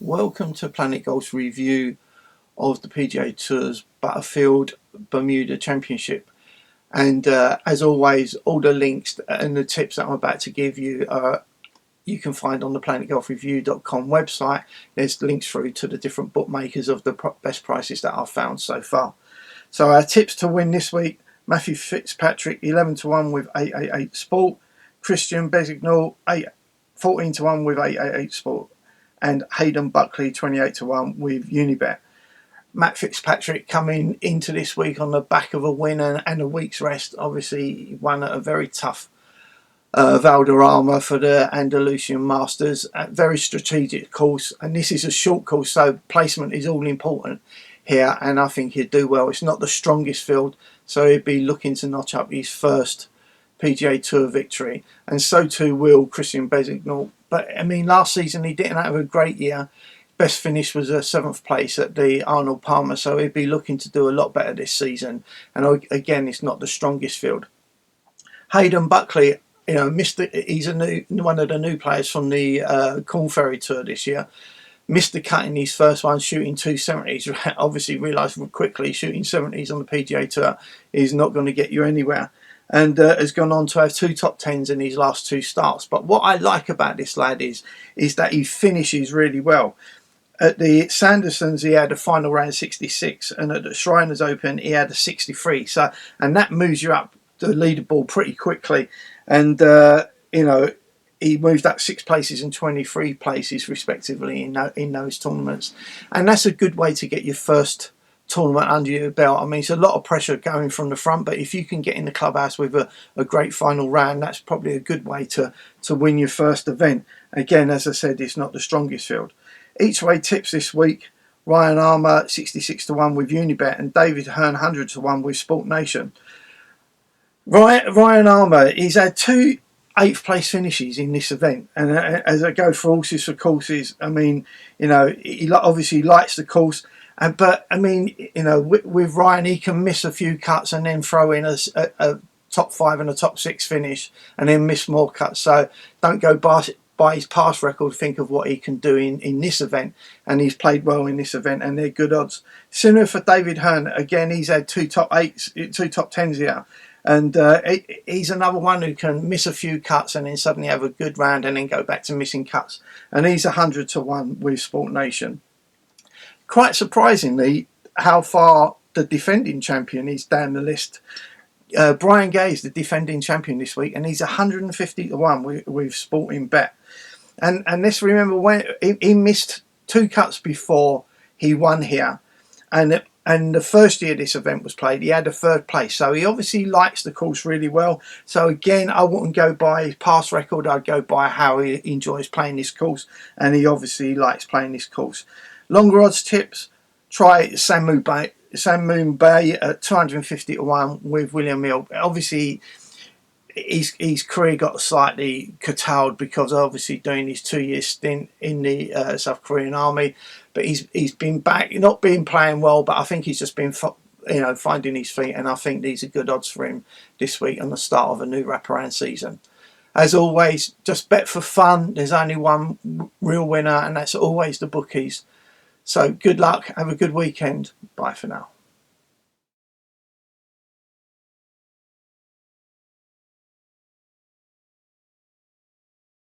Welcome to Planet Golf's review of the PGA Tour's Butterfield Bermuda Championship. And as always, all the links and the tips that I'm about to give you you can find on the planetgolfreview.com website. There's links through to the different bookmakers of the best prices that I've found so far. So our tips to win this week: Matthew Fitzpatrick 11-1 with 888 Sport, Christian Bezignal 14-1 with 888 Sport, and Hayden Buckley 28-1 with Unibet. Matt Fitzpatrick coming into this week on the back of a win and a week's rest. Obviously, he won at a very tough Armour for the Andalusian Masters. A very strategic course, and this is a short course, so placement is all important here, and I think he'd do well. It's not the strongest field, so he'd be looking to notch up his first PGA Tour victory, and so too will Christian Bezignal. But I mean, last season he didn't have a great year. Best finish was a 7th place at the Arnold Palmer, so he'd be looking to do a lot better this season. And again, it's not the strongest field. Hayden Buckley, he's one of the new players from the Corn Ferry Tour this year. Missed the cut in his first one, shooting 270s. Obviously realised quickly shooting 70s on the PGA Tour is not going to get you anywhere. And has gone on to have 2 top 10s in his last 2 starts. But what I like about this lad is that he finishes really well. At the Sandersons, he had a final round 66, and at the Shriners Open, he had a 63. So, and that moves you up the leaderboard pretty quickly. And he moved up 6 places and 23 places respectively in those tournaments, and that's a good way to get your first tournament under your belt. I mean, it's a lot of pressure going from the front, but if you can get in the clubhouse with a great final round, that's probably a good way to win your first event. Again, as I said, it's not the strongest field. Each way tips this week: Ryan Armour 66-1 with Unibet, and David Hearn 100-1 with Sport Nation. Ryan Armour, he's had 2 8th place finishes in this event, and as I go for horses for courses, I mean, he obviously likes the course. But I mean, with Ryan, he can miss a few cuts and then throw in a top 5 and a top 6 finish, and then miss more cuts. So don't go by his past record. Think of what he can do in this event, and he's played well in this event, and they're good odds. Similar for David Hearn. Again, he's had 2 top 8s, 2 top 10s here, and he's another one who can miss a few cuts and then suddenly have a good round and then go back to missing cuts. And he's 100-1 with Sport Nation. Quite surprisingly, how far the defending champion is down the list. Brian Gay is the defending champion this week, and he's 150-1 with Sporting Bet. And let's remember, when he missed 2 cuts before he won here, and the first year this event was played, he had a 3rd place. So he obviously likes the course really well. So again, I wouldn't go by his past record. I'd go by how he enjoys playing this course, and he obviously likes playing this course. Longer odds tips: try Sam Moon Bay at 250-1 with William Hill. Obviously, his career got slightly curtailed because obviously doing his 2-year stint in the South Korean Army. But he's been back, not been playing well, but I think he's just been finding his feet, and I think these are good odds for him this week on the start of a new wraparound season. As always, just bet for fun. There's only one real winner, and that's always the bookies. So good luck, have a good weekend. Bye for now.